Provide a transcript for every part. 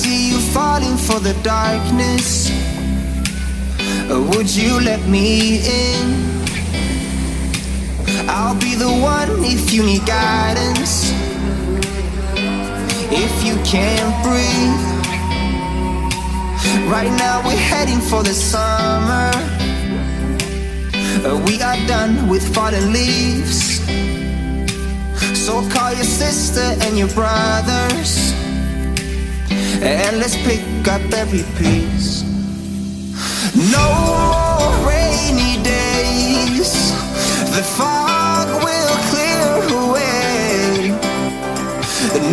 see you falling for the darkness. Would you let me in? I'll be the one if you need guidance. If you can't breathe, right now we're heading for the summer. We are done with fallen leaves. So call your sister and your brothers, and let's pick up every piece. No more rainy days, the fog will clear away.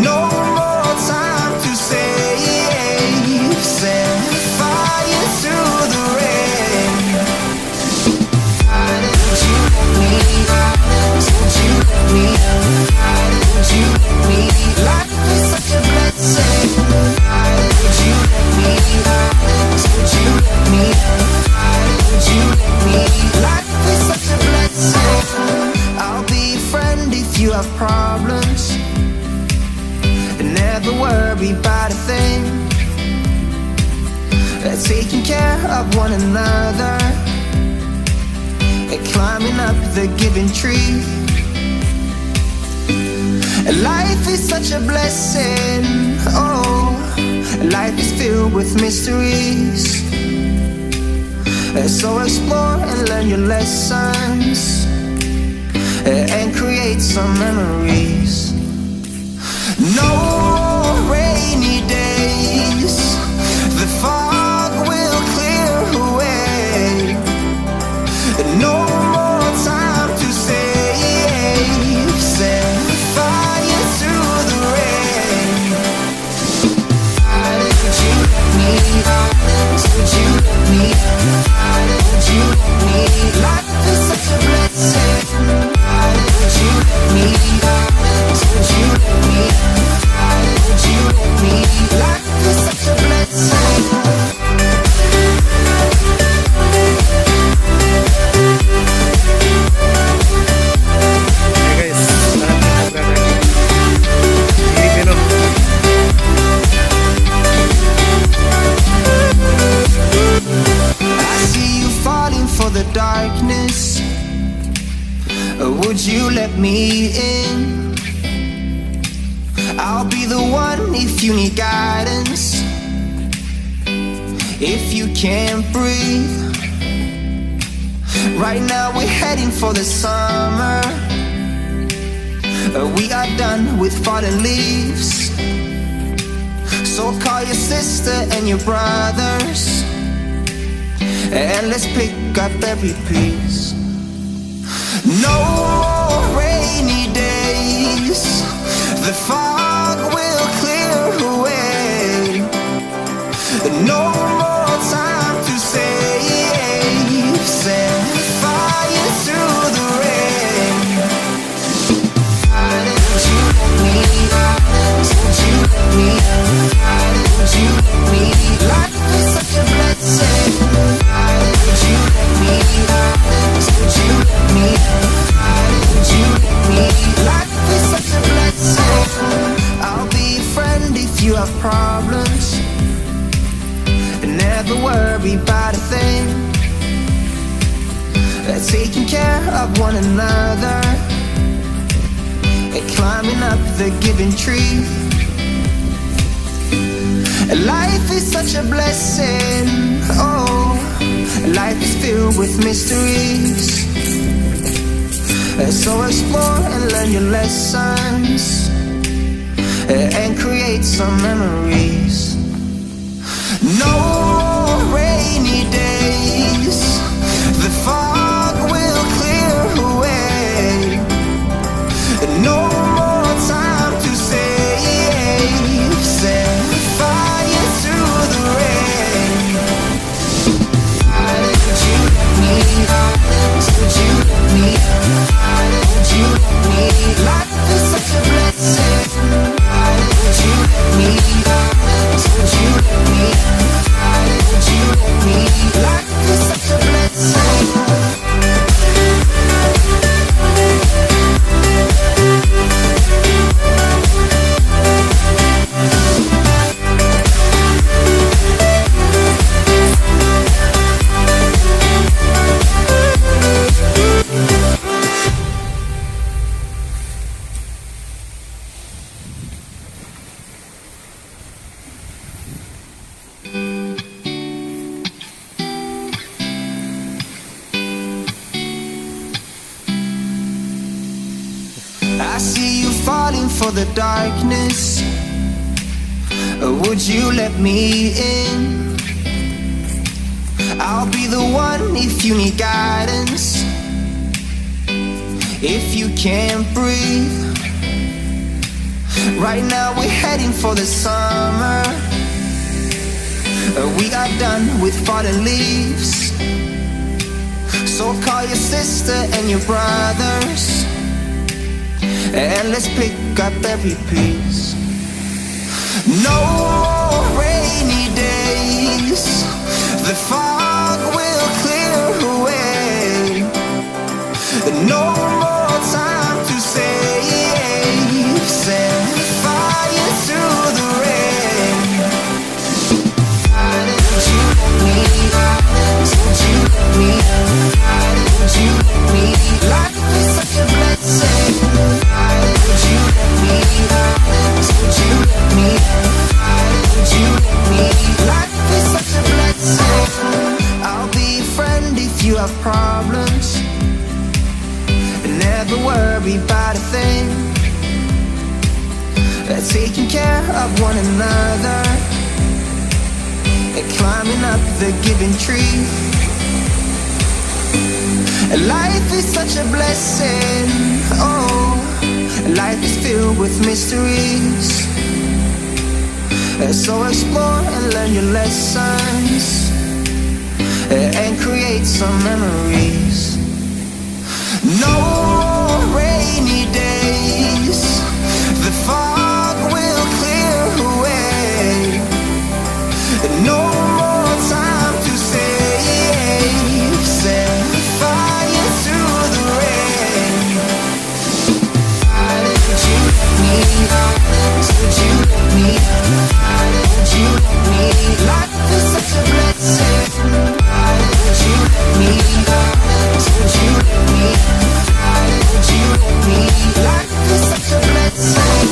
No more time to save, set fire to the rain. Would you let me? Would you let me? Would you let me? Life is such a blessing. Would you let me? Would you let me? Would you let me? Life is such a blessing. I'll be a friend if you have problems. Never worry about a thing. Taking care of one another, climbing up the giving tree. Life is such a blessing. Oh, life is filled with mysteries. So explore and learn your lessons, and create some memories. No more rainy days, the fog will clear away. No more time to save, set fire to the rain. Would you let me? Would you let me? Would you let me? Life is such a blessing. Would you let me? Would you let me? Would you let me? Life is such a blessing. Hey guys, sekarang kita berada di Gili Meno. I see you falling for the darkness. Would you let me in? I'll be the one if you need guidance. If you can't breathe, right now we're heading for the summer. We are done with fallen leaves. So call your sister and your brothers, and let's pick up every piece. No more rainy days, the fog will clear away. No more time to save, set fire to the rain. Would you let me? Would you let me? Would you let me? Life is such a blessing. Would you let me? Would you let me? Would you let me? Life is such a blessing. I'll be a friend if you have problems. Never worry about a thing. Taking care of one another, climbing up the giving tree. Life is such a blessing. Oh, life is filled with mysteries. So explore and learn your lessons, and create some memories. No more rainy days, the fog will clear away. No more time to save, set fire to the rain. Would you let me? Would you let me? Would you let me? Life is such a blessing. Would you let me? I see you falling for the darkness. Would you let me in? I'll be the one if you need guidance. If you can't breathe, right now we're heading for the summer. We are done with fallen leaves. So call your sister and your brothers, and let's pick up every piece. No rainy days, the fog will clear away. No more time to save. Set fire to the rain. Would you let me? Would you let me? Would you let me? Life is such a blessing. Would you let me? Would you let me? Would you let me? Life is such a blessing. I'll be a friend if you have problems. Never worry about a thing. Taking care of one another, climbing up the given tree. Life is such a blessing. Oh, life is filled with mysteries. So explore and learn your lessons, and create some memories. No rainy days, the fog will clear away. No more time to save. Set fire to the rain. Would you let me? Would you let me? Would you let me? Life is such a blessing. Would you let me? Would you let me? Would you let me? Life is such a blessing.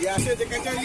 Biasa je kacang